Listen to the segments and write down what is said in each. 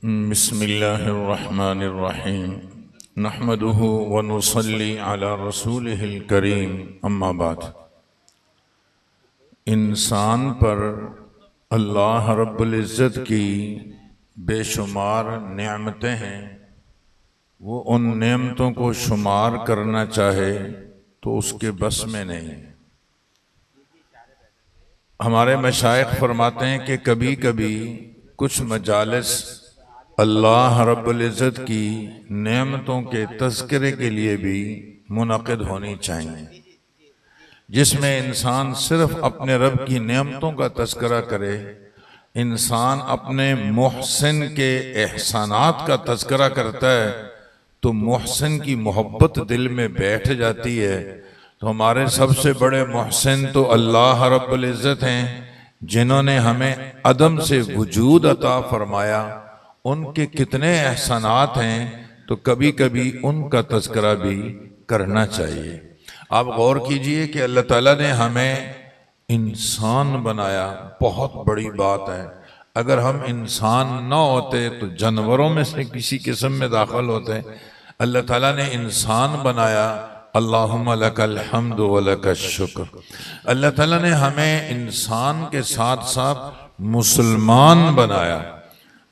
بسم اللہ الرحمن الرحیم نحمده ونصلی علی رسولہ الکریم اما بعد۔ انسان پر اللہ رب العزت کی بے شمار نعمتیں ہیں، وہ ان نعمتوں کو شمار کرنا چاہے تو اس کے بس میں نہیں۔ ہمارے مشائخ فرماتے ہیں کہ کبھی کبھی کچھ مجالس اللہ رب العزت کی نعمتوں کے تذکرے کے لیے بھی منعقد ہونی چاہیے، جس میں انسان صرف اپنے رب کی نعمتوں کا تذکرہ کرے، انسان اپنے محسن کے احسانات کا تذکرہ کرتا ہے تو محسن کی محبت دل میں بیٹھ جاتی ہے۔ تو ہمارے سب سے بڑے محسن تو اللہ رب العزت ہیں، جنہوں نے ہمیں عدم سے وجود عطا فرمایا۔ ان کے کتنے احسانات ہیں، تو کبھی کبھی ان کا تذکرہ بھی کرنا چاہیے۔ آپ غور کیجئے کہ اللہ تعالیٰ نے ہمیں انسان بنایا، بہت بڑی بات ہے۔ اگر ہم انسان نہ ہوتے تو جانوروں میں سے کسی قسم میں داخل ہوتے۔ اللہ تعالیٰ نے انسان بنایا، اللہم لک الحمد ولک الشکر۔ اللہ تعالیٰ نے ہمیں انسان کے ساتھ ساتھ مسلمان بنایا،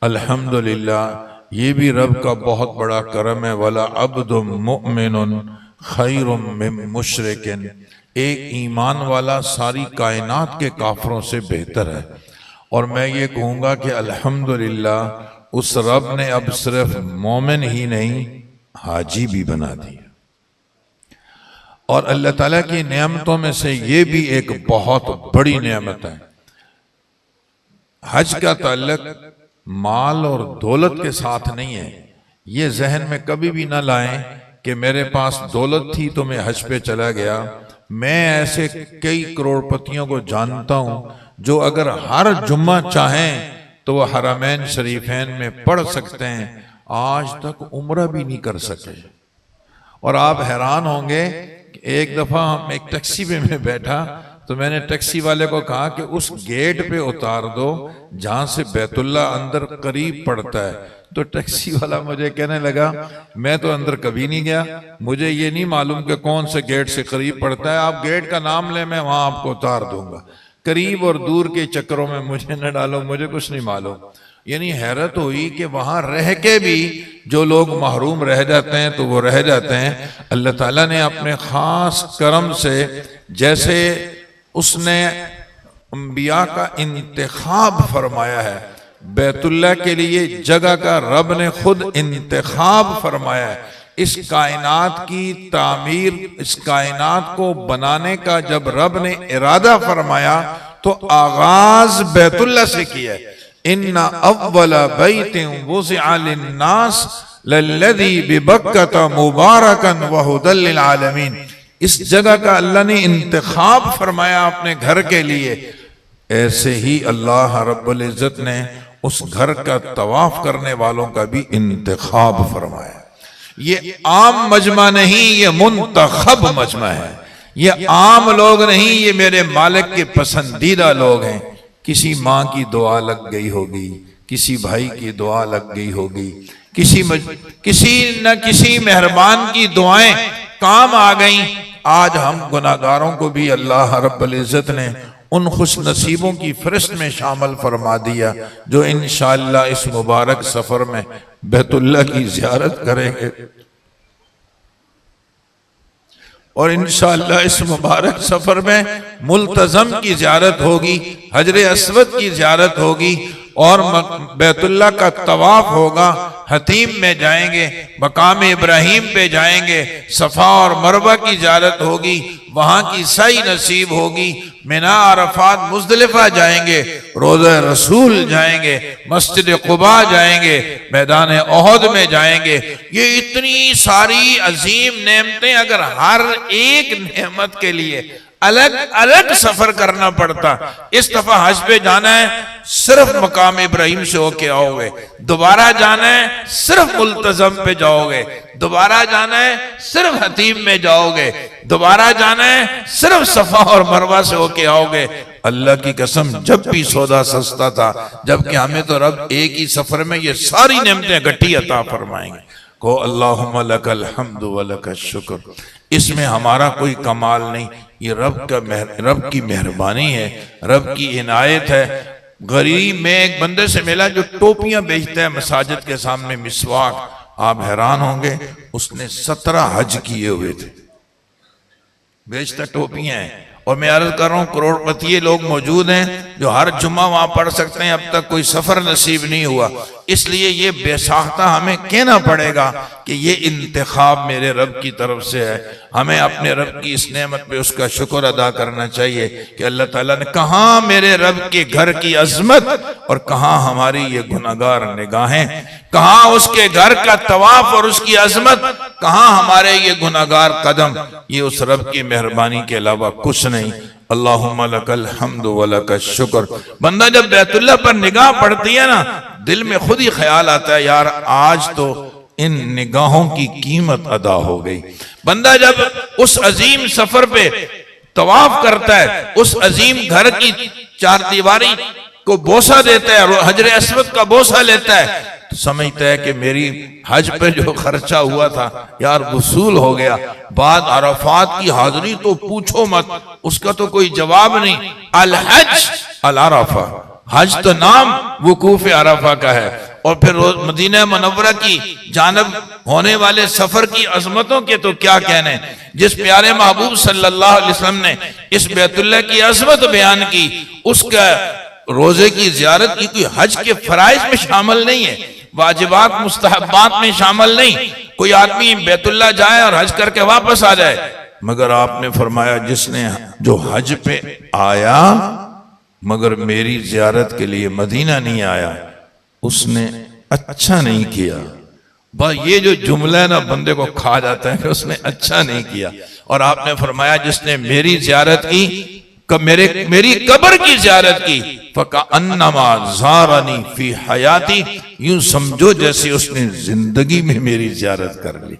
الحمدللہ۔ یہ بھی رب کا بہت بڑا کرم ہے، وَلَعَبْدٌ مُؤْمِنٌ خَيْرٌ مِّن مُشْرِكٍ۔ ایک ایمان والا ساری کائنات کے کافروں سے بہتر ہے۔ اور میں یہ کہوں گا کہ الحمدللہ اس رب نے اب صرف مومن ہی نہیں، حاجی بھی بنا دیا۔ اور اللہ تعالیٰ کی نعمتوں میں سے یہ بھی ایک بہت بڑی نعمت ہے۔ حج کا تعلق مال اور دولت کے ساتھ نہیں ہے۔ یہ ذہن میں کبھی بھی نہ لائیں کہ میرے پاس دولت تھی تو میں حج پہ چلا گیا۔ میں ایسے کئی کروڑ پتیوں کو جانتا ہوں جو اگر ہر جمعہ چاہیں تو وہ حرمین شریفین میں پڑھ سکتے ہیں، آج تک عمرہ بھی نہیں کر سکے۔ اور آپ حیران ہوں گے کہ ایک دفعہ ہم ایک ٹیکسی پہ میں بیٹھا تو میں نے ٹیکسی والے کو کہا کہ اس گیٹ پہ اتار دو جہاں سے بیت اللہ اندر قریب پڑتا ہے۔ تو ٹیکسی والا مجھے کہنے لگا میں تو اندر کبھی نہیں گیا، مجھے یہ نہیں معلوم کہ کون سے گیٹ سے قریب پڑتا ہے، آپ گیٹ کا نام لیں میں وہاں آپ کو اتار دوں گا۔ قریب اور دور کے چکروں میں مجھے نہ ڈالو، مجھے کچھ نہیں معلوم۔ یعنی حیرت ہوئی کہ وہاں رہ کے بھی جو لوگ محروم رہ جاتے ہیں تو وہ رہ جاتے ہیں۔ اللہ تعالیٰ نے اپنے خاص کرم سے، جیسے اس نے انبیاء کا انتخاب فرمایا ہے، بیت اللہ کے لیے جگہ کا رب نے خود انتخاب فرمایا ہے۔ اس کائنات کی تعمیر، اس کائنات کو بنانے کا جب رب نے ارادہ فرمایا تو آغاز بیت اللہ سے کیا ہے۔ ان اول بیت وضع للناس للذی ببکۃ مبارکا وہدی للعالمین۔ اس جگہ کا اللہ نے انتخاب فرمایا اپنے گھر کے لیے۔ ایسے ہی اللہ رب العزت نے اس گھر کا طواف کرنے والوں کا بھی انتخاب فرمایا۔ یہ عام مجمع نہیں، یہ منتخب مجمع ہے۔ یہ عام لوگ نہیں، یہ میرے مالک کے پسندیدہ لوگ ہیں۔ کسی ماں کی دعا لگ گئی ہوگی، کسی بھائی کی دعا لگ گئی ہوگی، کسی نہ کسی مہربان کی دعائیں کام آ گئیں۔ آج ہم گناہگاروں کو بھی اللہ رب العزت نے ان خوش نصیبوں کی فہرست میں شامل فرما دیا جو انشاءاللہ اس مبارک سفر میں بیت اللہ کی زیارت کریں گے، اور انشاءاللہ اس مبارک سفر میں ملتزم کی زیارت ہوگی، حجر اسود کی زیارت ہوگی، اور بیت اللہ کا طواف ہوگا۔ حتیم میں جائیں گے، مقام ابراہیم پہ جائیں گے، صفا اور مروہ کی زیارت ہوگی، وہاں کی سعی نصیب ہوگی، مینا عرفات مزدلفہ جائیں گے، روضہ رسول جائیں گے، مسجد قباء جائیں گے، میدان احد میں جائیں گے۔ یہ اتنی ساری عظیم نعمتیں، اگر ہر ایک نعمت کے لیے الگ الگ سفر کرنا پڑتا۔ اس دفعہ حج پہ جانا ہے، صرف مقام ابراہیم سے ہو کے آؤ گے، دوبارہ جانا ہے صرف ملتزم پہ جاؤ گے، دوبارہ جانا ہے صرف حتیم میں جاؤ گے، دوبارہ جانا ہے صرف صفا اور مروہ سے ہو کے آؤ گے۔ اللہ کی قسم جب بھی سودا سستا تھا، جبکہ ہمیں تو رب ایک ہی سفر میں یہ ساری نعمتیں گٹھی عطا فرمائیں گے. کو اللہم لک الحمد ولک الشکر. اس میں ہمارا کوئی کمال نہیں، یہ رب کی مہربانی ہے، رب کی عنایت ہے. غریب میں ایک بندے سے ملا جو ٹوپیاں بیچتا ہے مساجد کے سامنے، مسواک. آپ حیران ہوں گے، اس نے 17 حج کیے ہوئے تھے، بیچتا ٹوپیاں ہیں. اور میں عرض کر رہا ہوں کروڑ پتی لوگ موجود ہیں جو ہر جمعہ وہاں پڑھ سکتے ہیں، اب تک کوئی سفر نصیب نہیں ہوا. اس لیے یہ بے ساختہ ہمیں کہنا پڑے گا کہ یہ انتخاب میرے رب کی طرف سے ہے. ہمیں اپنے رب کی اس نعمت پہ اس کا شکر ادا کرنا چاہیے کہ اللہ تعالیٰ نے کہاں میرے رب کے گھر کی عظمت اور کہاں ہماری یہ گناہگار نگاہیں، کہاں اس کے گھر کا طواف اور اس کی عظمت، کہاں ہمارے یہ گناہگار قدم. یہ اس رب کی مہربانی کے علاوہ کچھ نہیں. اللہم لک الحمد ولک الشکر. بندہ جب بیت اللہ پر نگاہ پڑتی ہے نا، دل میں خود ہی خیال آتا ہے یار آج تو ان نگاہوں کی قیمت ادا ہو گئی. بندہ جب اس عظیم سفر پہ طواف کرتا ہے، اس عظیم گھر کی چار دیواری کو بوسہ دیتا ہے، حجر اسود کا بوسہ لیتا ہے، تو سمجھتا ہے کہ میری حج پہ جو خرچہ ہوا تھا یار وصول ہو گیا. بعد عرفات کی حاضری تو پوچھو مت، اس کا تو کوئی جواب نہیں. الحج العرفہ، حج تو نام وقوف عرفہ کا ہے. اور پھر مدینہ منورہ کی جانب ہونے والے سفر کی عظمتوں کے تو کیا کہنے. جس پیارے محبوب صلی اللہ علیہ وسلم نے اس بیت اللہ کی عظمت بیان کی، اس کا روزے کی زیارت کی کوئی حج کے فرائض میں شامل نہیں ہے، واجبات مستحبات میں شامل نہیں. کوئی آدمی بیت اللہ جائے اور حج کر کے واپس آ جائے، مگر آپ نے فرمایا جس نے جو حج پہ آیا مگر میری زیارت کے لیے مدینہ نہیں آیا، اس نے اچھا نہیں کیا. بس یہ جو جملہ ہے نا بندے کو کھا جاتا ہے کہ اس نے اچھا نہیں کیا. اور آپ نے فرمایا جس نے میری زیارت کی، میری قبر کی زیارت کی، فَكَأَنَّمَا زَارَنِي فِي حَيَاتِي، یوں سمجھو جیسے اس نے زندگی میں میری زیارت کر لی.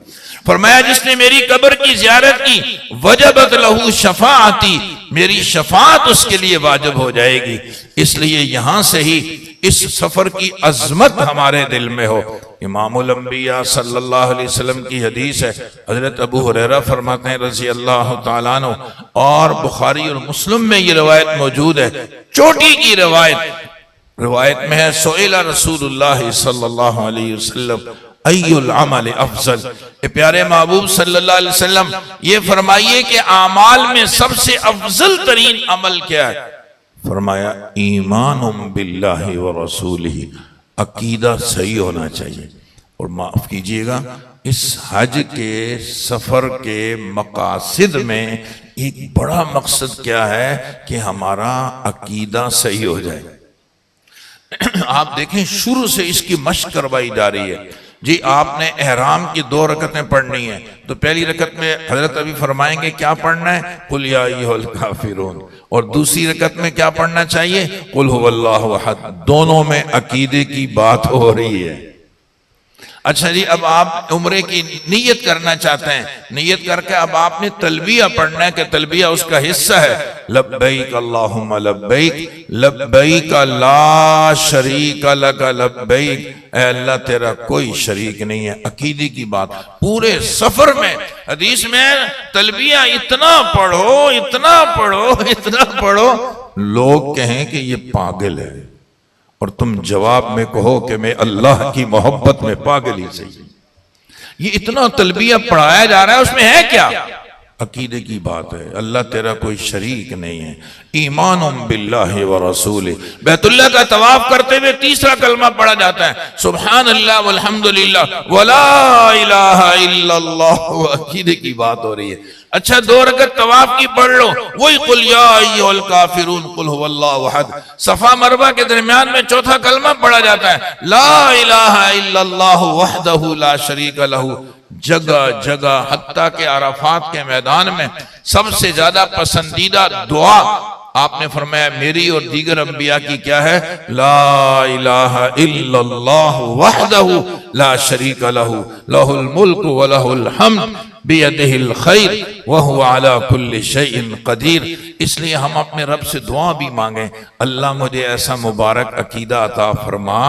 فرمایا جس نے میری قبر کی زیارت کی، وجبت لہو شفاعتی، میری شفاعت اس کے لیے واجب ہو جائے گی. اس لیے یہاں سے ہی اس سفر کی عظمت ہمارے دل میں ہو. امام الانبیاء صلی اللہ علیہ وسلم کی حدیث ہے، حضرت ابو ہریرہ فرماتے ہیں رضی اللہ تعالیٰ عنہ، اور بخاری اور مسلم میں یہ روایت موجود ہے، چوٹی کی روایت میں ہے، سئل رسول اللہ صلی اللہ علیہ وسلم ای العمل افضل. اے پیارے محبوب صلی اللہ علیہ وسلم یہ فرمائیے کہ اعمال میں سب سے افضل ترین عمل کیا ہے؟ فرمایا ایمان باللہ ورسولہ، عقیدہ صحیح ہونا چاہیے. اور معاف کیجئے گا، اس حج کے سفر کے مقاصد میں ایک بڑا مقصد کیا ہے کہ ہمارا عقیدہ صحیح ہو جائے. آپ دیکھیں شروع سے اس کی مشق کروائی جا رہی ہے. جی آپ نے احرام کی 2 رکعتیں پڑھنی ہیں، تو پہلی رکعت میں حضرت ابھی فرمائیں گے کیا پڑھنا ہے؟ قل یا ایھا الکافرون. اور دوسری رکعت میں کیا پڑھنا چاہیے؟ قل ھو اللہ احد. دونوں میں عقیدے کی بات ہو رہی ہے. اچھا جی اب آپ عمرے کی نیت کرنا چاہتے ہیں، نیت کر کے اب آپ نے تلبیہ پڑھنا ہے کہ تلبیہ اس کا حصہ ہے. لبیک اللہم لبیک لبیک لا شریک لک لبیک، اے اللہ تیرا کوئی شریک نہیں ہے. عقیدے کی بات پورے سفر میں. حدیث میں تلبیہ اتنا پڑھو اتنا پڑھو اتنا پڑھو لوگ کہیں کہ یہ پاگل ہے، اور تم جواب میں کہو کہ میں اللہ کی محبت میں پاگل ہی صحیح. یہ اتنا تلبیہ پڑھایا جا رہا ہے، اس میں ہے کیا؟ عقیدے کی بات ہے، اللہ تیرا کوئی شریک نہیں ہے. ایمان باللہ ورسولہ. بیت اللہ کا طواف کرتے ہوئے تیسرا کلمہ پڑھا جاتا ہے، سبحان اللہ والحمدللہ ولا الہ الا اللہ. عقیدے کی بات ہو رہی ہے. اچھا 2 رکعت طواف کی پڑھ لو، وہی قل یا ایھا الکافرون قل ھو اللہ احد. صفا مروہ کے درمیان میں چوتھا کلمہ پڑھا جاتا ہے، لا الہ الا اللہ وحدہ لا شریک لہ. جگہ جگہ حتیٰ کہ عرفات کے میدان میں سب سے زیادہ پسندیدہ دعا آپ نے فرمایا میری اور دیگر انبیاء کی کیا ہے؟ لا الہ الا اللہ وحدہ لا شریک لہ لہ الملک و لہ الحمد بیدہ الخیر وہو علی کل شیء قدیر۔ اس لیے ہم اپنے رب سے دعا بھی مانگیں، اللہ مجھے ایسا مبارک عقیدہ عطا فرما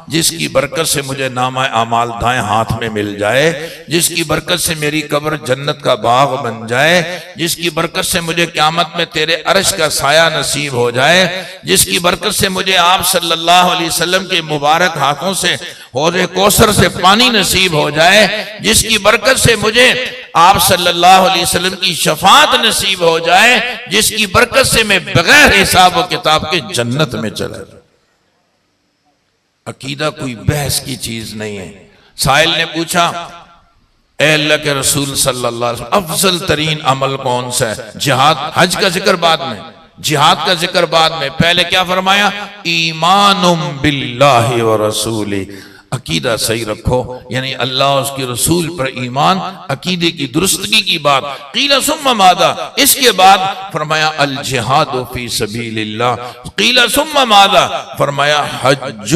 جس کی برکت سے مجھے نامہ اعمال دائیں ہاتھ میں مل جائے، جس کی برکت سے میری قبر جنت کا باغ بن جائے، جس کی برکت سے مجھے قیامت میں تیرے عرش کا سایہ نصیب ہو جائے، جس کی برکت سے مجھے آپ صلی اللہ علیہ وسلم کے مبارک ہاتھوں سے حوض کوثر سے پانی نصیب ہو جائے، جس کی برکت سے مجھے آپ صلی اللہ علیہ وسلم کی شفاعت نصیب ہو جائے، جس کی برکت سے میں بغیر حساب و کتاب کے جنت میں چلا جاؤں۔ عقیدہ کوئی بحث کی چیز نہیں ہے۔ سائل نے پوچھا اے اللہ کے رسول صلی اللہ علیہ وسلم افضل ترین عمل کون سا ہے؟ جہاد، حج کا ذکر بعد میں، جہاد کا ذکر بعد میں، پہلے کیا فرمایا؟ ایمان باللہ ورسولہ، عقیدہ صحیح رکھو، یعنی اللہ اس کے رسول پر ایمان، عقیدے کی درستگی کی بات۔ قیل ثم ماذا، اس کے بعد فرمایا الجہاد فی سبیل اللہ۔ قیل ثم ماذا، فرمایا حج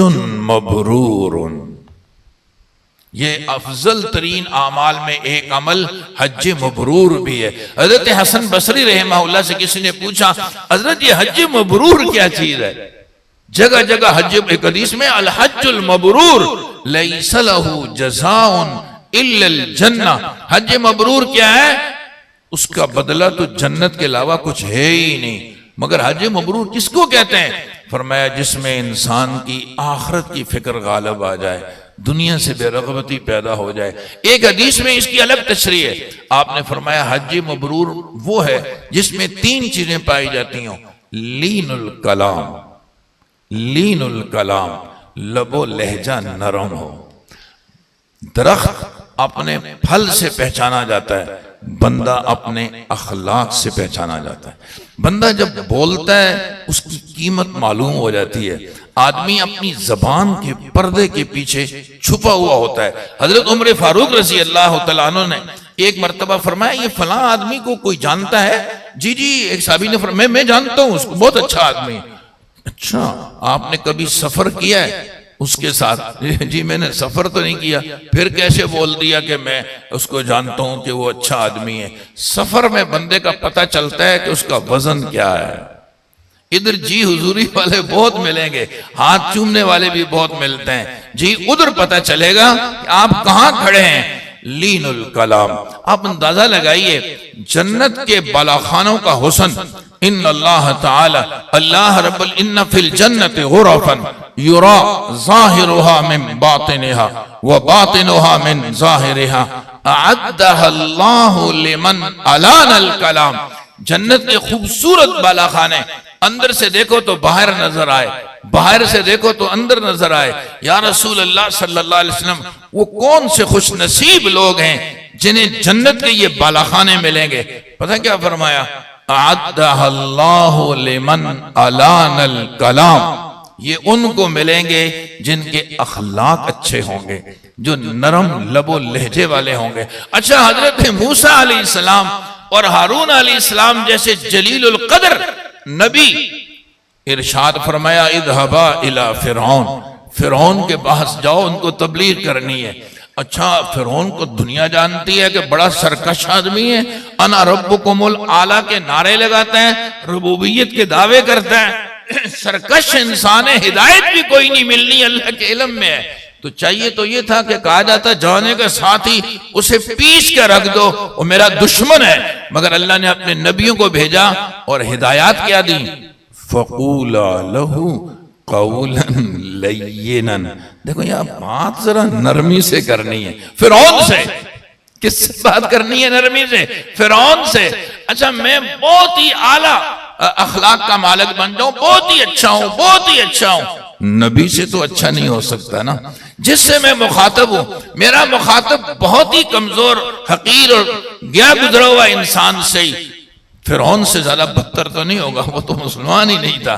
مبرور۔ یہ افضل ترین اعمال میں ایک عمل حج مبرور بھی ہے۔ حضرت حسن بصری رحمہ اللہ سے کسی نے پوچھا حضرت یہ حج مبرور کیا چیز ہے؟ جگہ جگہ حج، ایک حدیث میں الحج المبرور لیس لہ جزاء الا الجنہ، حج مبرور کیا ہے؟ اس کا بدلہ تو جنت کے علاوہ کچھ ہے ہی نہیں۔ مگر حج مبرور کس کو کہتے ہیں؟ فرمایا جس میں انسان کی آخرت کی فکر غالب آ جائے، دنیا سے بے رغبتی پیدا ہو جائے۔ ایک حدیث میں اس کی الگ تشریح ہے، آپ نے فرمایا حج مبرور وہ ہے جس میں تین چیزیں پائی جاتی ہوں، لین الکلام، لین الکلام، لب و لہجہ نرم ہو۔ درخت اپنے پھل سے پہچانا جاتا ہے، بندہ اپنے اخلاق سے پہچانا جاتا ہے۔ بندہ جب بولتا ہے اس کی قیمت معلوم ہو جاتی ہے۔ آدمی اپنی زبان کے پردے کے پیچھے چھپا ہوا ہوتا ہے۔ حضرت عمر فاروق رضی اللہ تعالیٰ عنہ نے ایک مرتبہ فرمایا یہ فلاں آدمی کو کوئی جانتا ہے؟ جی جی، ایک صحابی نے فرمایا میں جانتا ہوں اس کو، بہت اچھا آدمی ہے۔ اچھا، آپ نے کبھی سفر کیا ہے اس کے ساتھ؟ جی میں نے سفر تو نہیں کیا۔ پھر کیسے بول دیا کہ میں اس کو جانتا ہوں کہ وہ اچھا آدمی ہے؟ سفر میں بندے کا پتہ چلتا ہے کہ اس کا وزن کیا ہے۔ ادھر جی حضوری والے بہت ملیں گے، ہاتھ چومنے والے بھی بہت ملتے ہیں، جی ادھر پتہ چلے گا کہ آپ کہاں کھڑے ہیں۔ لین الکلام، آپ اندازہ لگائیے جنت کے بالاخانوں کا حسن۔ ان اللہ تعالی، اللہ رب ان فی الجنت غرفا یرا ظاہرها من باطنها وباطنها من ظاہرها اعدها اللہ لمن الان الکلام۔ جنت کے خوبصورت بالاخانے، اندر سے دیکھو تو باہر نظر آئے، باہر سے دیکھو تو اندر نظر آئے۔ یا رسول اللہ صلی اللہ علیہ وسلم وہ کون سے خوش نصیب لوگ ہیں جنہیں جنت کے یہ بالاخانے ملیں گے؟ پتہ کیا فرمایا؟ اعدها اللہ لمن الان الکلام، یہ ان کو ملیں گے جن کے اخلاق اچھے ہوں گے، جو نرم لب و لہجے والے ہوں گے۔ اچھا، حضرت موسیٰ علیہ السلام اور ہارون علیہ السلام جیسے جلیل القدر نبی، ارشاد فرمایا اذهبا الى فرعون، فرعون کے پاس جاؤ، ان کو تبلیغ کرنی ہے۔ اچھا، فرعون کو دنیا جانتی ہے کہ بڑا سرکش آدمی ہے، انا ربکم الاعلی کے نعرے لگاتا ہے، ربوبیت کے دعوے کرتا ہے، سرکش انسان ہے، ہدایت بھی کوئی نہیں ملنی، اللہ کے علم میں ہے۔ تو چاہیے تو یہ تھا کہ کہا جاتا جانے کے ساتھ ہی اسے پیچ کے رکھ دو، وہ میرا دشمن ہے، مگر اللہ نے اپنے نبیوں کو بھیجا اور ہدایات کیا دی؟ فَقُولَا لَهُ قَوْلًا لَيِّنًا۔ دیکھو یہاں بات ذرا نرمی سے کرنی ہے۔ فرعون سے کس سے بات کرنی ہے؟ نرمی سے، فرعون سے۔ اچھا، میں بہت ہی اعلیٰ اخلاق کا مالک بن جاؤں، بہت ہی اچھا ہوں، بہت ہی اچھا ہوں، نبی سے تو اچھا نہیں ہو سکتا نا۔ جس سے میں مخاطب ہوں، میرا مخاطب بہت ہی کمزور، حقیر اور گیا گزرا ہوا انسان سے ہی، فرعون سے زیادہ بدتر تو نہیں ہوگا، وہ تو مسلمان ہی نہیں تھا۔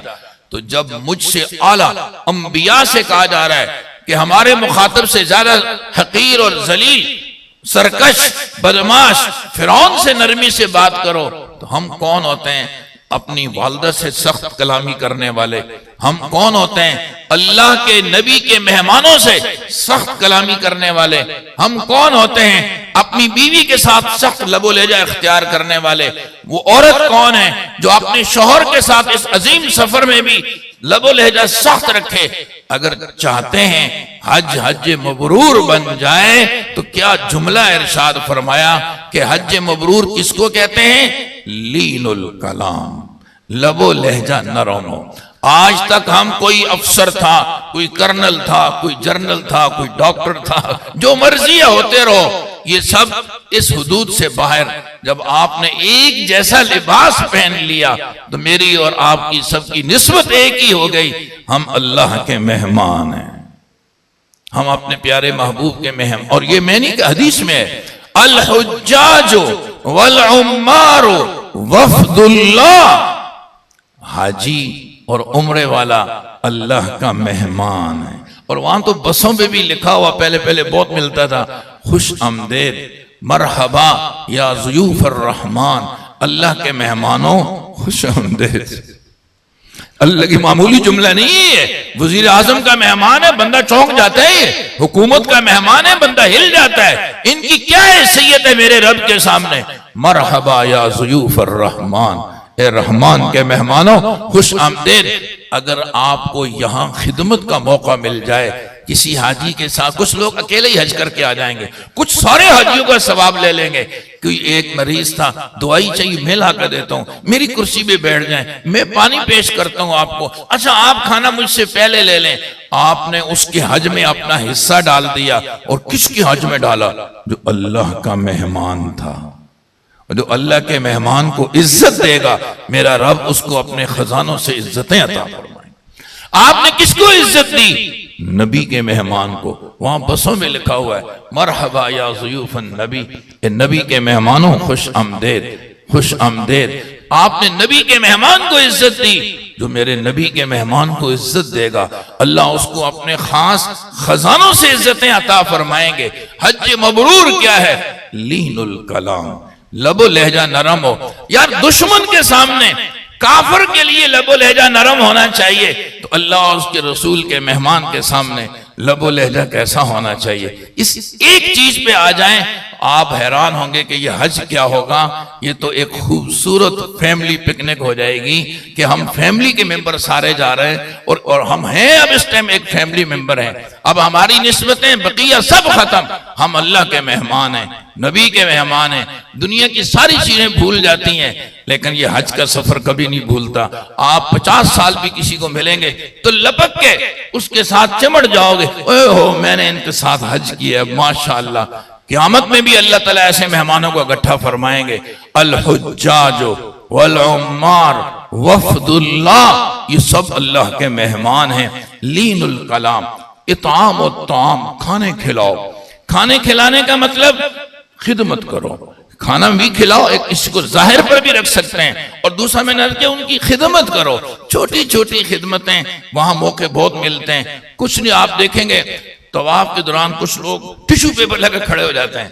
تو جب مجھ سے اعلیٰ انبیاء سے کہا جا رہا ہے کہ ہمارے مخاطب سے زیادہ حقیر اور ذلیل، سرکش، بدماش فرعون سے نرمی سے بات کرو، تو ہم کون ہوتے ہیں اپنی والدہ سے سخت کلامی کرنے والے؟ ہم کون ہوتے ہیں اللہ کے نبی کے مہمانوں سے سخت کلامی کرنے والے؟ ہم کون ہوتے ہیں اپنی بیوی کے ساتھ سخت لب و لہجہ اختیار کرنے والے وہ عورت کون ہے جو اپنے شوہر کے ساتھ اس عظیم سفر میں بھی لب و لہجہ سخت رکھے؟ اگر چاہتے ہیں حج مبرور بن جائے تو کیا جملہ ارشاد فرمایا کہ حج مبرور کس کو کہتے ہیں؟ لین الکلام، لب و لہجہ نرم ہو۔ آج تک ہم کوئی افسر تھا، کوئی کرنل تھا، کوئی جنرل تھا، کوئی ڈاکٹر تھا، جو مرضی ہوتے رہو، یہ سب اس حدود سے باہر۔ جب آپ نے ایک جیسا لباس پہن لیا تو میری اور آپ کی سب کی نسبت ایک ہی ہو گئی، ہم اللہ کے مہمان ہیں، ہم اپنے پیارے محبوب کے مہمان۔ اور یہ میں نہیں کہ حدیث میں ہے، الحجاج والعمار وفد اللہ، حاجی اور عمرے والا اللہ کا مہمان ہے۔ اور وہاں تو بسوں پہ بھی لکھا ہوا پہلے بہت ملتا تھا، خوش آمدید، مرحبا یا ضیوف الرحمن، اللہ کے مہمانوں خوش آمدید۔ اللہ کی معمولی جملہ نہیں ہے، وزیر اعظم کا مہمان ہے بندہ چونک جاتا ہے، حکومت کا مہمان ہے بندہ ہل جاتا ہے۔ ان کی کیا حیثیت ہے میرے رب کے سامنے؟ مرحبا یا ضیوف الرحمن، اے رحمان کے مہمانوں خوش آمدید۔ اگر آپ کو یہاں خدمت کا موقع مل جائے کسی حاجی کے ساتھ، کچھ لوگ اکیلے ہی حج کر کے آ جائیں گے، کچھ سارے حاجیوں کا ثواب لے لیں گے۔ کوئی ایک مریض تھا، دوائی چاہیے میں لا کر دیتا ہوں، میری کرسی پہ بیٹھ جائیں، میں پانی پیش کرتا ہوں آپ کو، اچھا آپ کھانا مجھ سے پہلے لے لیں۔ آپ نے اس کے حج میں اپنا حصہ ڈال دیا، اور کس کے حج میں ڈالا؟ جو اللہ کا مہمان تھا۔ جو اللہ کے مہمان کو عزت دے گا میرا رب اس کو اپنے خزانوں سے عزتیں عطا فرمائیں۔ آپ نے کس کو عزت دی؟ نبی کے مہمان کو۔ وہاں بسوں میں لکھا ہوا ہے مرحبا یا ضیوف النبی، اے نبی کے مہمانوں خوش آمدید، خوش آمدید۔ آپ نے نبی کے مہمان کو عزت دی، جو میرے نبی کے مہمان کو عزت دے گا اللہ اس کو اپنے خاص خزانوں سے عزتیں عطا فرمائیں گے۔ حج مبرور کیا ہے؟ لین الکلام، لب و لہجہ نرم ہو۔ یار دشمن کے سامنے، کافر کے لیے لب و لہجہ نرم ہونا چاہیے، تو اللہ اور اس کے رسول کے مہمان کے سامنے لب و لہجہ کیسا ہونا چاہیے؟ اس ایک چیز پہ آ جائیں آپ حیران ہوں گے کہ یہ حج کیا ہوگا۔ یہ تو ایک خوبصورت فیملی پکنک ہو جائے گی کہ ہم فیملی کے ممبر سارے جا رہے ہیں، اور ہم ہیں اب اس ٹائم ایک فیملی ممبر ہیں، اب ہماری نسبتیں بقیہ سب ختم، ہم اللہ کے مہمان ہیں، نبی کے مہمان ہیں۔ دنیا کی ساری چیزیں بھول جاتی ہیں لیکن یہ حج کا سفر کبھی نہیں بھولتا۔ آپ 50 سال بھی کسی کو ملیں گے تو لپک کے اس کے ساتھ چمٹ جاؤ گے، اوہ ہو میں نے ان کے ساتھ حج کیا ہے ماشاءاللہ۔ قیامت میں بھی اللہ تعالیٰ ایسے مہمانوں کو اکٹھا فرمائیں گے، الحجاج والعمار وفد اللہ، یہ سب اللہ کے مہمان ہیں۔ لین الکلام، اطعام الطعام، کھانے کھلاؤ۔ کھانے کھلانے کا مطلب خدمت کرو، کھانا بھی کھلاؤ، ایک اس کو ظاہر پر بھی رکھ سکتے ہیں، اور دوسرا میں نے کہ ان کی خدمت کرو۔ چھوٹی چھوٹی خدمتیں وہاں موقع بہت ملتے ہیں۔ کچھ نہیں، آپ دیکھیں گے طواف کے دوران کچھ لوگ ٹیشو پیپر لے کر کھڑے ہو جاتے ہیں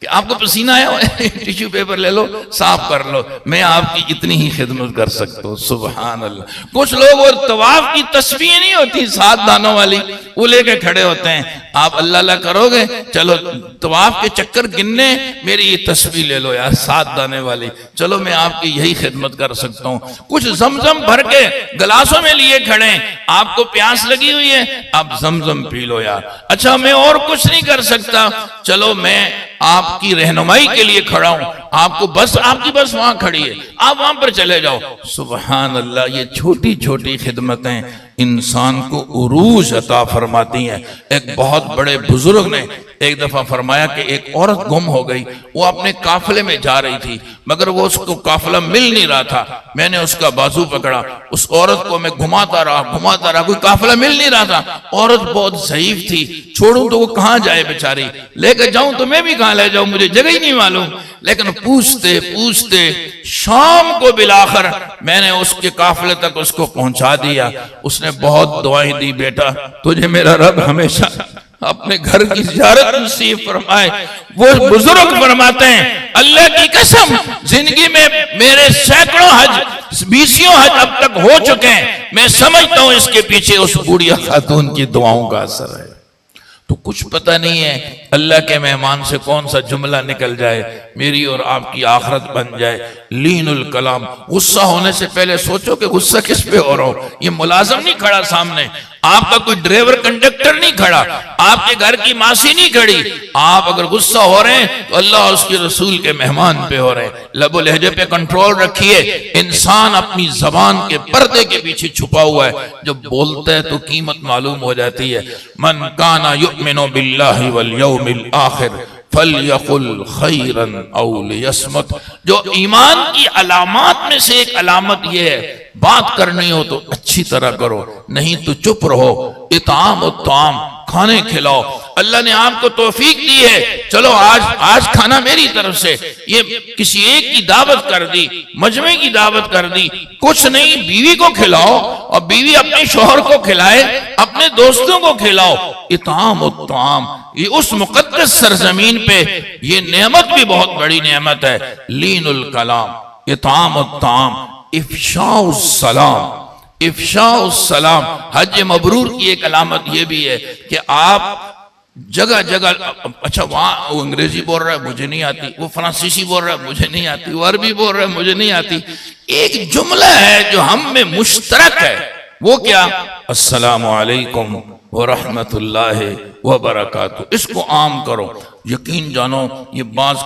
کہ آپ کو پسینہ آیا ہوا ہے ٹیشو پیپر لے لو صاف کر لو، میں آپ کی اتنی ہی خدمت کر سکتا ہوں۔ سبحان اللہ۔ کچھ لوگ اور طواف کی تسبیح نہیں ہوتی 7 دانوں والی، وہ لے کے کھڑے ہوتے ہیں، آپ اللہ اللہ کرو گے، چلو طواف کے چکر گننے میری یہ تسبیح لے لو یار 7 دانے والی، چلو میں آپ کی یہی خدمت کر سکتا ہوں۔ کچھ زمزم بھر کے گلاسوں میں لیے کھڑے ہیں، آپ کو پیاس لگی ہوئی ہے، آپ زمزم پی لو یار، اچھا میں اور کچھ نہیں کر سکتا، چلو میں آپ کی رہنمائی کے لیے کھڑا ہوں، آپ کو بس، آپ کی بس وہاں کھڑی ہے، آپ وہاں پر چلے جاؤ۔ سبحان اللہ، یہ چھوٹی چھوٹی خدمتیں انسان کو عروج عطا فرماتی ہیں۔ ایک بہت بڑے بزرگ نے ایک دفعہ فرمایا کہ ایک عورت گم ہو گئی، وہ اپنے قافلے میں جا رہی تھی مگر وہ اس کو قافلہ مل نہیں رہا تھا، میں نے اس کا بازو پکڑا، اس عورت کو میں گھماتا رہا، کوئی قافلہ مل نہیں رہا تھا، عورت بہت ضعیف تھی، چھوڑوں تو وہ کہاں جائے بیچاری، لے کے جاؤں تو میں بھی کہاں لے جاؤں، مجھے جگہ ہی نہیں معلوم، لیکن پوچھتے پوچھتے شام کو بالآخر میں نے اس کے قافلے تک اس کو پہنچا دیا۔ اس نے بہت دعائیں دی، بیٹا تجھے میرا رب ہمیشہ اپنے گھر کی زیارت نصیب فرمائے۔ وہ بزرگ فرماتے ہیں اللہ کی قسم زندگی میں میرے سینکڑوں حج، 20 حج اب تک ہو چکے ہیں، میں سمجھتا ہوں اس کے پیچھے اس بوڑھی خاتون کی دعاؤں کا اثر ہے۔ تو کچھ پتہ نہیں ہے اللہ کے مہمان سے کون سا جملہ نکل جائے، میری اور آپ کی آخرت بن جائے۔ لین الکلام، غصہ ہونے سے پہلے سوچو کہ غصہ کس پہ ہو رہا ہو۔ یہ ملازم نہیں کھڑا سامنے، آپ کا کوئی ڈرائیور کنڈکٹر نہیں کھڑا، آپ کے گھر کی ماسی نہیں کھڑی۔ آپ اگر غصہ ہو رہے ہیں تو اللہ اور اس کے رسول کے مہمان پہ ہو رہے ہیں۔ لب و لہجے پہ کنٹرول رکھیے۔ انسان اپنی زبان کے پردے کے پیچھے چھپا ہوا ہے، جب بولتا ہے تو قیمت معلوم ہو جاتی ہے۔ من کان یؤمن باللہ والیوم الآخر فَلْيَقُلْ خَيْرًا أَوْ لِيَصْمُتْ۔ جو ایمان کی علامات میں سے ایک علامت یہ ہے، بات کرنی ہو تو اچھی طرح کرو، نہیں تو چپ رہو۔ اطعام الطعام، کھانے کھلاؤ۔ اللہ نے آپ کو توفیق دی ہے، چلو آج کھانا میری طرف سے، یہ کسی ایک کی دعوت کر دی، مجمع کی دعوت کر دی، کچھ نہیں، بیوی کو کھلاؤ اور بیوی اپنے شوہر کو کھلائے، اپنے دوستوں کو کھلاؤ۔ اطعام الطعام، یہ اس مقدس سرزمین پہ یہ نعمت بھی بہت بڑی نعمت ہے۔ لین الکلام، اطعام الطعام، افشاء السلام، افشاء السلام۔ حج مبرور کی ایک علامت یہ بھی ہے کہ آپ جگہ جگہ، اچھا وہاں وہ انگریزی بول رہا ہے مجھے نہیں آتی، وہ فرانسیسی بول رہا ہے مجھے نہیں آتی، وہ عربی بول رہا ہے مجھے نہیں آتی، ایک جملہ ہے جو ہم میں مشترک ہے، وہ کیا؟ السلام علیکم ورحمت اللہ وبرکاتہ۔ اس کو عام کرو۔ یقین جانو یہ بعض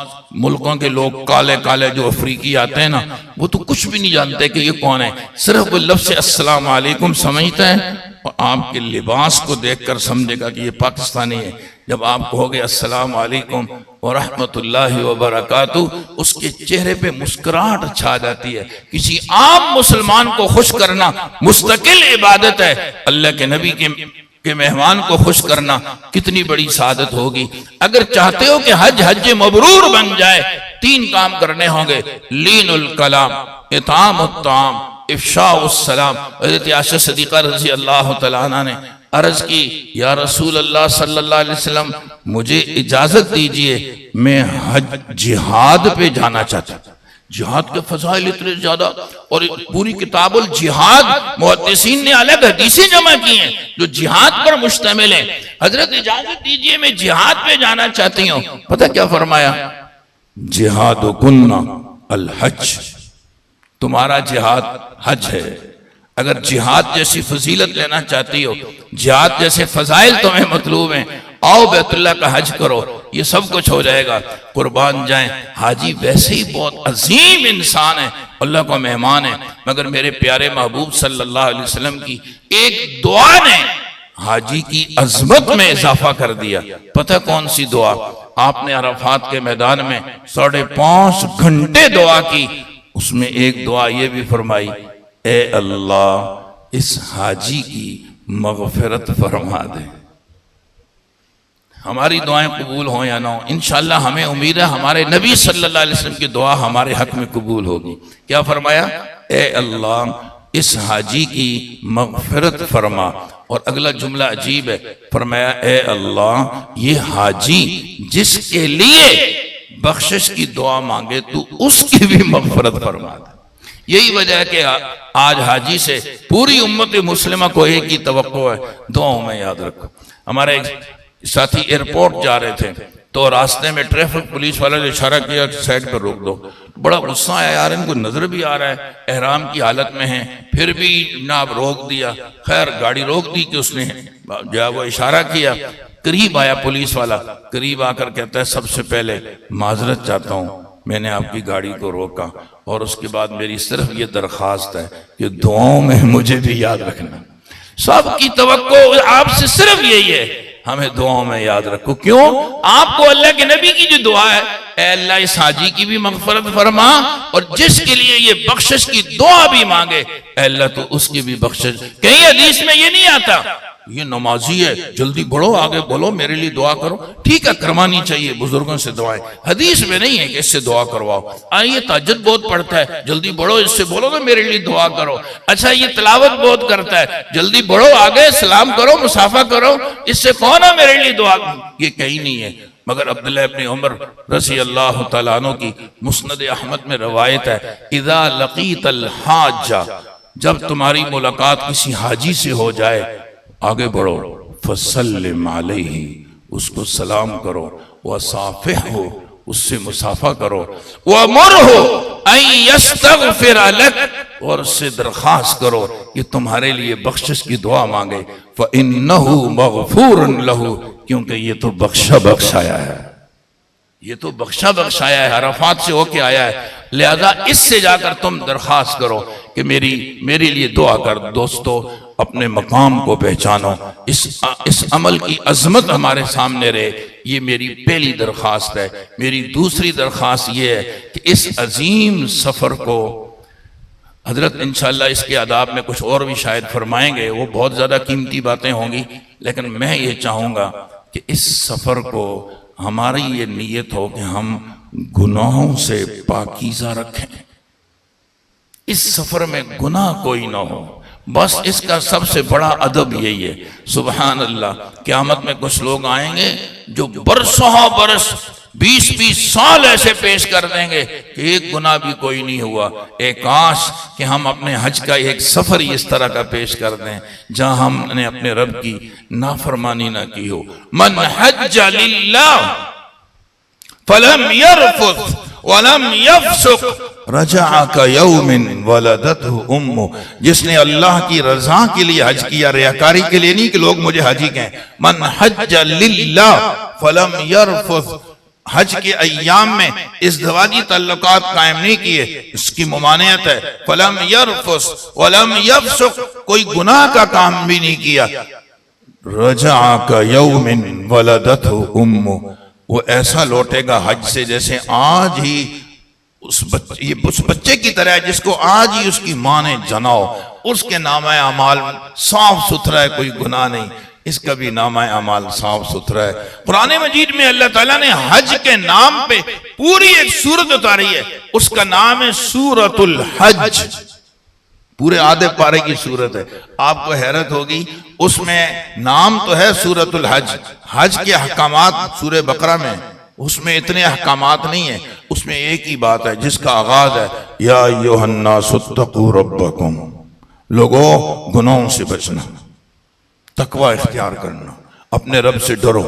ملکوں کے لوگ کالے کالے جو افریقی آتے ہیں نا، وہ تو کچھ بھی نہیں جانتے کہ یہ کون ہے، صرف وہ لفظ السلام علیکم سمجھتے ہیں اور آپ کے لباس کو دیکھ کر سمجھے گا کہ یہ پاکستانی ہے۔ جب آپ کہو گے السلام علیکم ورحمت اللہ وبرکاتہ، اس کے چہرے پہ مسکراہٹ چھا جاتی ہے۔ کسی عام مسلمان کو خوش کرنا مستقل عبادت ہے، اللہ کے نبی کے مہمان کو خوش کرنا کتنی بڑی سعادت ہوگی۔ اگر چاہتے ہو کہ حج مبرور بن جائے، تین کام کرنے ہوں گے: لین الکلام، اطعام الطعام، افشاء السلام۔ حضرت عائشہ صدیقہ رضی اللہ تعالیٰ عنہ نے عرض کی، یا رسول اللہ صلی اللہ علیہ وسلم مجھے اجازت دیجئے، میں جہاد پہ جانا چاہتا ہوں۔ جہاد کے فضائل اتنے زیادہ، اور پوری کتاب الجہاد محدثین نے الگ حدیثیں جمع کی ہیں جو جہاد پر مشتمل ہیں۔ حضرت اجازت دیجئے میں جہاد پہ جانا چاہتی ہوں۔ پتہ کیا فرمایا؟ جہادکن الحج، تمہارا جہاد حج ہے۔ اگر جہاد جیسی فضیلت لینا چاہتی ہو، جہاد جیسے فضائل تمہیں مطلوب ہیں، آؤ بیت اللہ کا حج کرو، یہ سب کچھ ہو جائے گا۔ قربان جائیں، حاجی ویسے ہی بہت عظیم انسان ہے، اللہ کا مہمان ہے، مگر میرے پیارے محبوب صلی اللہ علیہ وسلم کی ایک دعا نے حاجی کی عظمت میں اضافہ کر دیا۔ پتہ کون سی دعا؟ آپ نے عرفات کے میدان میں 5.5 گھنٹے دعا کی، اس میں ایک دعا یہ بھی فرمائی، اے اللہ اس حاجی کی مغفرت فرما دے۔ ہماری دعائیں قبول ہوں یا نہ ہوں، انشاءاللہ ہمیں امید ہے ہمارے نبی صلی اللہ علیہ وسلم کی دعا ہمارے حق میں قبول ہوگی۔ کیا فرمایا؟ اے اللہ اس حاجی کی مغفرت فرما۔ اور اگلا جملہ عجیب ہے، فرمایا اے اللہ یہ حاجی جس کے لیے بخشش کی دعا مانگے تو اس کی بھی مغفرت فرما دے۔ یہی وجہ ہے کہ آج حاجی سے پوری امت مسلمہ کو ایک ہی توقع ہے، دعاؤں میں یاد رکھو۔ ہمارے ایک ساتھی ایئرپورٹ جا رہے تھے تو راستے میں ٹریفک پولیس والے نے اشارہ کیا کہ سائڈ پر روک دو۔ بڑا غصہ آیا، یار ان کو نظر بھی آ رہا ہے احرام کی حالت میں ہیں، پھر بھی جناب روک دیا۔ خیر گاڑی روک دی کہ اس نے جو ہے وہ اشارہ کیا۔ قریب آیا پولیس والا، قریب آ کر کہتا ہے سب سے پہلے معذرت چاہتا ہوں، میں نے آپ کی گاڑی کو روکا، اور اس کے بعد میری صرف یہ درخواست ہے کہ دعاؤں میں مجھے بھی یاد رکھنا۔ سب کی توقع آپ سے صرف یہی ہے، ہمیں دعاؤں میں یاد رکھو۔ کیوں؟ آپ کو اللہ کے نبی کی جو دعا ہے، اے اللہ اس حاجی کی بھی مغفرت فرما، اور جس کے لیے یہ بخشش کی دعا بھی مانگے، اے اللہ تو اس کی بھی بخشش۔ کہیں حدیث میں یہ نہیں آتا یہ نمازی ہے جلدی بڑھو آگے بولو میرے لیے دعا کرو، ٹھیک ہے کروانی چاہیے بزرگوں سے دعائیں، حدیث میں نہیں ہے کہ اس سے دعا کرواؤ۔ یہ تہجد بہت پڑھتا ہے، جلدی بڑھو اس سے بولو کہ میرے لیے دعا کرو۔ اچھا یہ تلاوت بہت کرتا ہے، جلدی بڑھو آگے سلام کرو مصافحہ کرو، اس سے کون ہے میرے لیے دعا؟ یہ کہیں نہیں ہے۔ مگر عبداللہ ابن عمر رضی اللہ تعالیٰ عنہ کی مسند احمد میں روایت ہے، اذا لقیت الحاج، جب تمہاری ملاقات کسی حاجی سے ہو جائے آگے بڑھو، فسلم علیہ اس کو سلام کرو، وصافحہ، اس سے مصافحہ کرو، وَمُرْهُ أَن يَسْتَغْفِرَ لَكَ، اور اس سے درخواست کرو کہ تمہارے لیے بخشش کی دعا مانگے، فَإِنَّهُ مَغْفُورٌ لَهُ، کیونکہ یہ تو بخشایا ہے، یہ تو بخشایا ہے، عرفات سے ہو کے آیا ہے، لہذا اس سے جا کر تم درخواست کرو کہ میری لیے دعا کر۔ دوستو، اپنے مقام کو پہچانو، اس عمل کی عظمت ہمارے سامنے رہے، یہ میری پہلی درخواست ہے۔ میری دوسری درخواست یہ ہے کہ اس عظیم سفر کو حضرت انشاءاللہ اس کے آداب میں کچھ اور بھی شاید فرمائیں گے، وہ بہت زیادہ قیمتی باتیں ہوں گی، لیکن میں یہ چاہوں گا کہ اس سفر کو ہماری یہ نیت ہو کہ ہم گناہوں سے پاکیزہ رکھیں، اس سفر میں گناہ کوئی نہ ہو، بس اس کا سب سے بڑا ادب یہی ہے۔ سبحان اللہ، قیامت میں کچھ لوگ آئیں گے جو برسوں برس 20 سال ایسے پیش کر دیں گے کہ ایک گناہ بھی کوئی نہیں ہوا۔ ایک کاش کہ ہم اپنے حج کا ایک سفر ہی اس طرح کا پیش کر دیں جہاں ہم نے اپنے رب کی نافرمانی نہ کی ہو۔ من حج للہ فلم يرفث ولم يفسق رجع كيوم ولدته امه، جس نے اللہ کی رضا کے لیے حج کیا، ریاکاری کے لیے نہیں کہ لوگ مجھے حاجی کہیں۔ من حج للہ فلم يرفث، حج کے ایام میں ازدواجی تعلقات قائم نہیں کیے، اس کی ممانعت ہے۔ فلم يرفث ولم يفسق، کوئی گناہ کا کام بھی نہیں کیا۔ رجع كيوم ولدته امه، وہ ایسا لوٹے گا حج سے جیسے آج ہی اس بچے کی طرح جس کو آج ہی اس کی ماں نے جناؤ، اس کے نامہ اعمال صاف ستھرا ہے، کوئی گناہ نہیں، اس کا بھی نامہ اعمال صاف ستھرا ہے۔ قرآن مجید میں اللہ تعالیٰ نے حج کے نام پہ پوری ایک سورت اتاری ہے، اس کا نام ہے سورۃ الحج، پورے آدھے پارے کی سورت ہے۔ آپ کو حیرت ہوگی، اس میں نام تو ہے سورۃ الحج، حج کے احکامات سورہ بقرہ میں، اس میں اتنے احکامات نہیں ہیں، اس میں ایک ہی بات ہے جس کا آغاز ہے یا ایھا الناس اتقوا ربکم، لوگوں گناہوں سے بچنا، تقوی اختیار کرنا، اپنے رب سے ڈرو۔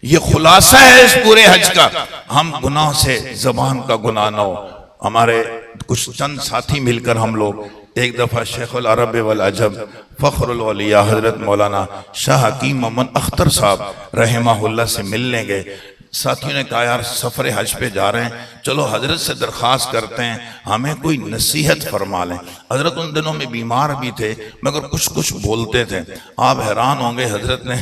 یہ خلاصہ ہے اس پورے حج کا۔ ہم گناہ سے زبان کا گناہ نہ ہو۔ ہمارے کچھ چند ساتھی مل کر ہم لوگ ایک دفعہ شیخ العرب والعجم فخر الاولیاء حضرت مولانا شاہ حکیم محمد اختر صاحب رحمہ اللہ سے ملنے گئے۔ ساتھیوں نے کہا یار سفر حج پہ جا رہے ہیں، چلو حضرت سے درخواست کرتے ہیں ہمیں کوئی نصیحت فرما لیں۔ حضرت ان دنوں میں بیمار بھی تھے مگر کچھ بولتے تھے۔ آپ حیران ہوں گے، حضرت نے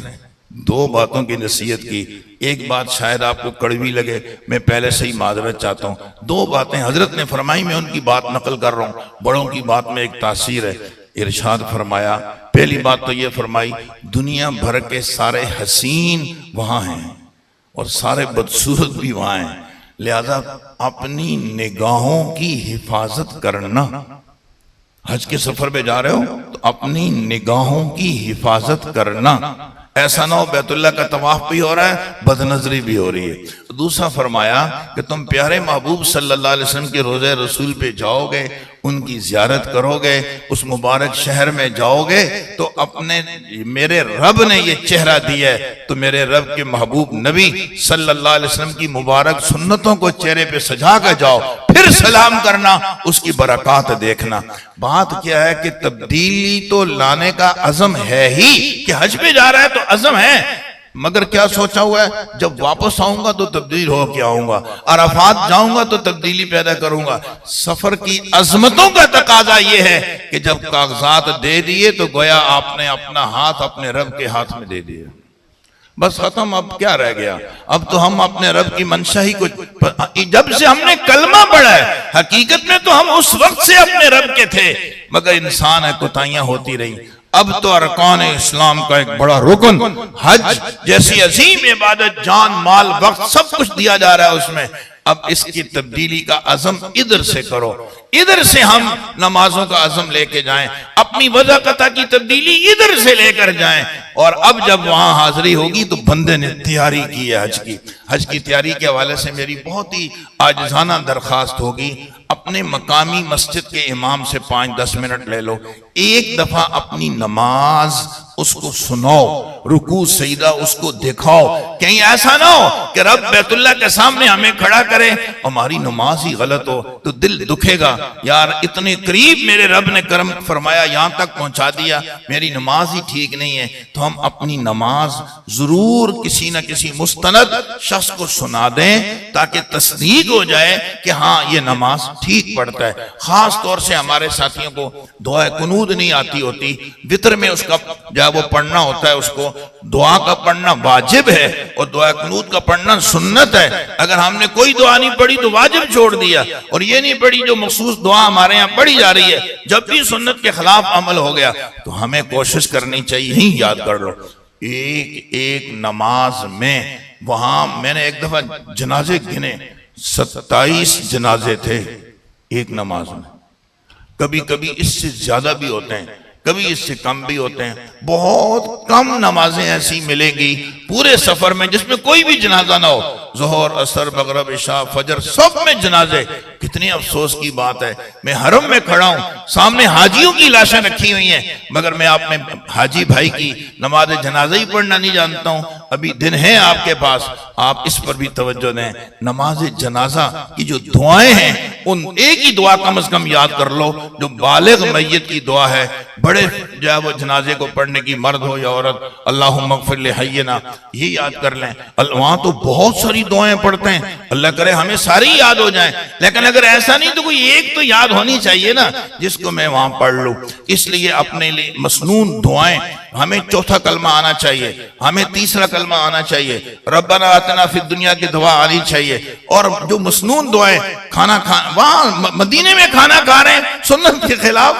2 باتوں کی نصیحت کی۔ ایک بات شاید آپ کو کڑوی لگے، میں پہلے سے ہی معذرت چاہتا ہوں۔ 2 باتیں حضرت نے فرمائی، میں ان کی بات نقل کر رہا ہوں، بڑوں کی بات میں ایک تاثیر ہے۔ ارشاد فرمایا، پہلی بات تو یہ فرمائی، دنیا بھر کے سارے حسین وہاں ہیں اور سارے بدصورت بھی وہاں ہیں، لہذا اپنی نگاہوں کی حفاظت کرنا۔ حج کے سفر پہ جا رہے ہو تو اپنی نگاہوں کی حفاظت کرنا، ایسا نہ ہو بیت اللہ کا طواف بھی ہو رہا ہے، بد نظری بھی ہو رہی ہے۔ دوسرا فرمایا کہ تم پیارے محبوب صلی اللہ علیہ وسلم کے روضہ رسول پہ جاؤ گے، ان کی زیارت کرو گے، اس مبارک شہر میں جاؤ گے تو اپنے میرے رب نے یہ چہرہ دیا ہے تو میرے رب کے محبوب نبی صلی اللہ علیہ وسلم کی مبارک سنتوں کو چہرے پہ سجا کر جاؤ، پھر سلام کرنا، اس کی برکات دیکھنا۔ بات کیا ہے کہ تبدیلی تو لانے کا عزم ہے ہی، کہ حج پہ جا رہا ہے تو عزم ہے، مگر کیا سوچا ہوا ہے جب واپس آؤں گا تو تبدیل ہو کے آؤں گا، عرفات جاؤں گا تو تبدیلی پیدا کروں گا۔ سفر کی عظمتوں کا تقاضا یہ ہے کہ جب کاغذات دے دیے تو گویا آپ نے اپنا ہاتھ اپنے رب کے ہاتھ میں دے دیا، بس ختم۔ اب کیا رہ گیا؟ اب تو ہم اپنے رب کی منشا ہی کو، جب سے ہم نے کلمہ پڑھا ہے، حقیقت میں تو ہم اس وقت سے اپنے رب کے تھے، مگر انسان ہے کوتاہیاں ہوتی رہی۔ اب تو ارکان اسلام کا ایک بڑا رکن حج جیسی عظیم عبادت، جان مال وقت سب کچھ دیا جا رہا ہے اس میں۔ اب اس کی تبدیلی کا عزم ادھر سے کرو، ادھر سے ہم نمازوں کا عزم لے کے جائیں, اپنی وضاقتہ کی تبدیلی ادھر سے لے کر جائیں. اور اب جب وہاں حاضری ہوگی تو بندے نے تیاری کی ہے حج کی تیاری کے حوالے سے میری بہت ہی عاجزانہ درخواست ہوگی, اپنے مقامی مسجد کے امام سے 5-10 منٹ لے لو, ایک دفعہ اپنی نماز اس کو سناؤ, رکوع سجدہ اس کو دکھاؤ. کہیں ایسا نہ ہو کہ رب بیت اللہ کے سامنے ہمیں کھڑا کرے, ہماری نماز ہی غلط ہو تو دل دکھے گا, یار اتنے قریب میرے رب نے کرم فرمایا, یہاں تک پہنچا دیا, میری نماز ہی ٹھیک نہیں ہے. تو ہم اپنی نماز ضرور کسی نہ کسی مستند شخص کو سنا دیں تاکہ تصدیق ہو جائے کہ ہاں یہ نماز ٹھیک پڑھتا ہے. خاص طور سے ہمارے ساتھیوں کو دعائے قنوت نہیں آتی ہوتی, وطر میں اس کا جب وہ پڑھنا ہوتا ہے, اس کو دعا کا پڑھنا واجب ہے اور دعائے قنوت کا پڑھنا سنت ہے. اگر ہم نے کوئی دعا نہیں پڑھی تو واجب چھوڑ دیا, اور یہ نہیں پڑھی جو مخصوص دعا ہمارے یہاں پڑھی جا رہی ہے, جب بھی سنت کے خلاف عمل ہو گیا تو ہمیں کوشش کرنی چاہیے. ہی یاد کر لو, ایک نماز میں وہاں میں نے ایک دفعہ جنازے گنے, 27 جنازے تھے ایک نماز میں. کبھی کبھی اس سے زیادہ بھی ہوتے ہیں, کبھی اس سے کم بھی ہوتے ہیں. بہت کم نمازیں ایسی ملیں گی پورے سفر میں جس میں کوئی بھی جنازہ نہ ہو. ظہر, عصر, مغرب, عشاء, فجر سب میں جنازے. کتنی افسوس کی بات ہے, میں حرم میں کھڑا ہوں, سامنے حاجیوں کی لاشیں رکھی ہوئی ہیں, مگر میں آپ میں حاجی بھائی کی نماز جنازہ ہی پڑھنا نہیں جانتا ہوں. ابھی دن ہے آپ کے پاس, آپ اس پر بھی توجہ دیں. نماز جنازہ کی جو دعائیں ہیں ان ایک ہی دعا کم از کم یاد کر لو جو بالغ میت کی دعا ہے. بڑے جو ہے وہ جنازے کو پڑھنے کی مرد ہو یا عورت, اللہم اغفر لحینا, یہ یاد کر لیں. وہاں تو بہت ساری دعائیں پڑھتے ہیں, اللہ کرے ہمیں ساری یاد ہو جائیں, لیکن اگر ایسا نہیں تو کوئی ایک تو یاد ہونی چاہیے نا جس کو میں وہاں پڑھ لوں. اس لیے اپنے لیے مسنون دعائیں, ہمیں چوتھا کلمہ آنا چاہیے, ہمیں تیسرا کلمہ آنا چاہیے, ربنا آتنا فی الدنیا کی دعا آنی چاہیے. اور جو مسنون دعائیں, کھانا وہاں مدینے میں کھانا کھا رہے ہیں سنت کے خلاف,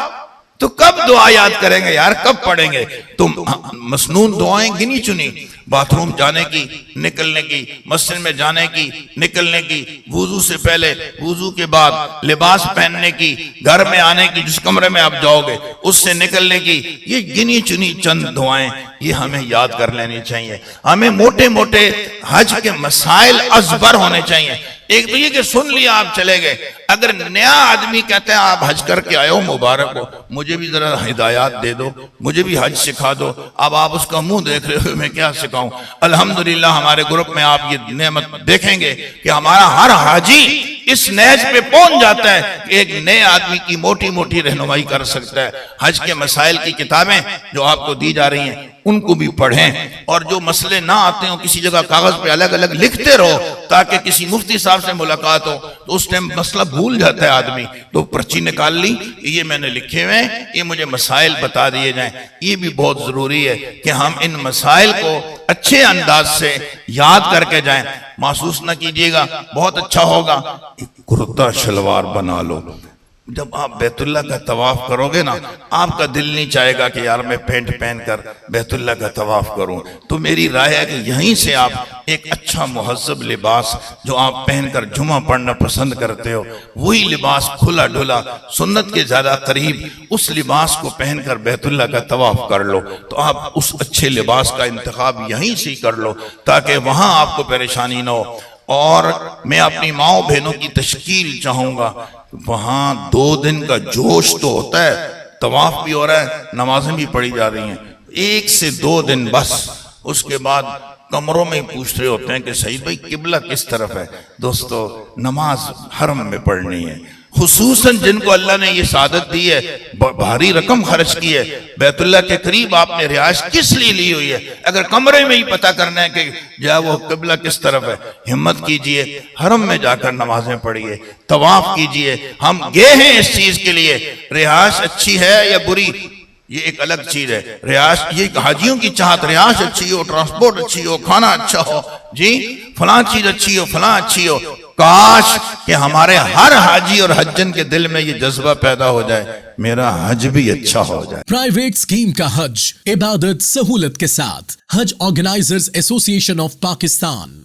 تو کب دعا یاد کریں گے یار, کب پڑھیں گے؟ تو مسنون دعائیں گنی چنی, باتھ روم جانے کی, نکلنے کی, مسجد میں جانے کی, نکلنے کی, وضو سے پہلے, وضو کے بعد, لباس پہننے کی, گھر میں آنے کی, جس کمرے میں آپ جاؤ گے اس سے نکلنے کی, یہ گنی چنی چند دعائیں یہ ہمیں یاد کر لینی چاہیے. ہمیں موٹے موٹے حج کے مسائل ازبر ہونے چاہیے. ایک تو یہ کہ سن لیا آپ چلے گئے, اگر نیا آدمی کہتے ہیں آپ حج کر کے آئے ہو مبارک ہو, مجھے بھی ذرا ہدایات دے دو, مجھے بھی حج سکھا دو. اب آپ اس کا منہ دیکھ رہے ہو میں کیا سکھاؤں. الحمدللہ ہمارے گروپ میں آپ یہ نعمت دیکھیں گے کہ ہمارا ہر حاجی اس نیز پہ پہنچ جاتا ہے کہ ایک نئے آدمی کی موٹی موٹی رہنمائی کر سکتا ہے. حج کے مسائل کی کتابیں جو آپ کو دی جا رہی ہیں ان کو بھی پڑھیں, اور جو مسئلے نہ آتے ہوں کسی جگہ کاغذ پہ الگ الگ لکھتے رہو تاکہ کسی مفتی صاحب سے ملاقات ہو تو اس ٹائم مسئلہ بھول جاتا ہے آدمی. تو پرچی نکال لی, یہ میں نے لکھے ہوئے ہیں, یہ مجھے مسائل بتا دیے جائیں. یہ بھی بہت ضروری ہے کہ ہم ان مسائل کو اچھے انداز سے یاد کر کے جائیں. محسوس نہ کیجئے گا, بہت اچھا ہوگا کرتا شلوار بنا لو. جب آپ بیت اللہ کا طواف کرو گے نا, آپ کا دل نہیں چاہے گا کہ یار میں پینٹ پہن کر بیت اللہ کا طواف کروں. تو میری رائے ہے کہ یہیں سے آپ ایک اچھا مہذب لباس جو آپ پہن کر جمعہ پڑھنا پسند کرتے ہو, وہی لباس کھلا ڈھلا سنت کے زیادہ قریب, اس لباس کو پہن کر بیت اللہ کا طواف کر لو. تو آپ اس اچھے لباس کا انتخاب یہیں سے کر لو تاکہ وہاں آپ کو پریشانی نہ ہو. اور میں اپنی ماؤں بہنوں کی تشکیل چاہوں گا, وہاں 2 دن کا جوش تو ہوتا ہے, طواف بھی ہو رہا ہے, نمازیں بھی پڑھی جا رہی ہیں, 1 سے 2 دن بس. اس کے بعد کمروں میں پوچھ رہے ہوتے ہیں کہ سعید بھائی قبلہ کس طرف ہے. دوستو نماز حرم میں پڑھنی ہے, خصوصاً جن کو اللہ نے یہ سعادت دی ہے, بھاری رقم خرچ کی ہے, بیت اللہ کے قریب آپ نے رہائش کس لیے لی ہوئی ہے. اگر کمرے میں ہی پتہ کرنا ہے کہ جا وہ قبلہ کس طرف ہے, ہمت کیجئے حرم میں جا کر نمازیں پڑھیے, طواف کیجئے. ہم گئے ہیں اس چیز کے لیے, رہائش اچھی ہے یا بری یہ ایک الگ چیز ہے. رہائش, یہ حاجیوں کی چاہت رہائش اچھی ہو, ٹرانسپورٹ اچھی ہو, کھانا اچھا ہو, جی فلاں چیز اچھی ہو, فلاں اچھی ہو. کاش کہ ہمارے ہر حاجی اور حجن کے دل میں یہ جذبہ پیدا ہو جائے, میرا حج بھی اچھا ہو جائے. پرائیویٹ اسکیم کا حج, عبادت سہولت کے ساتھ. حج آرگنائزرز ایسوسی ایشن آف پاکستان.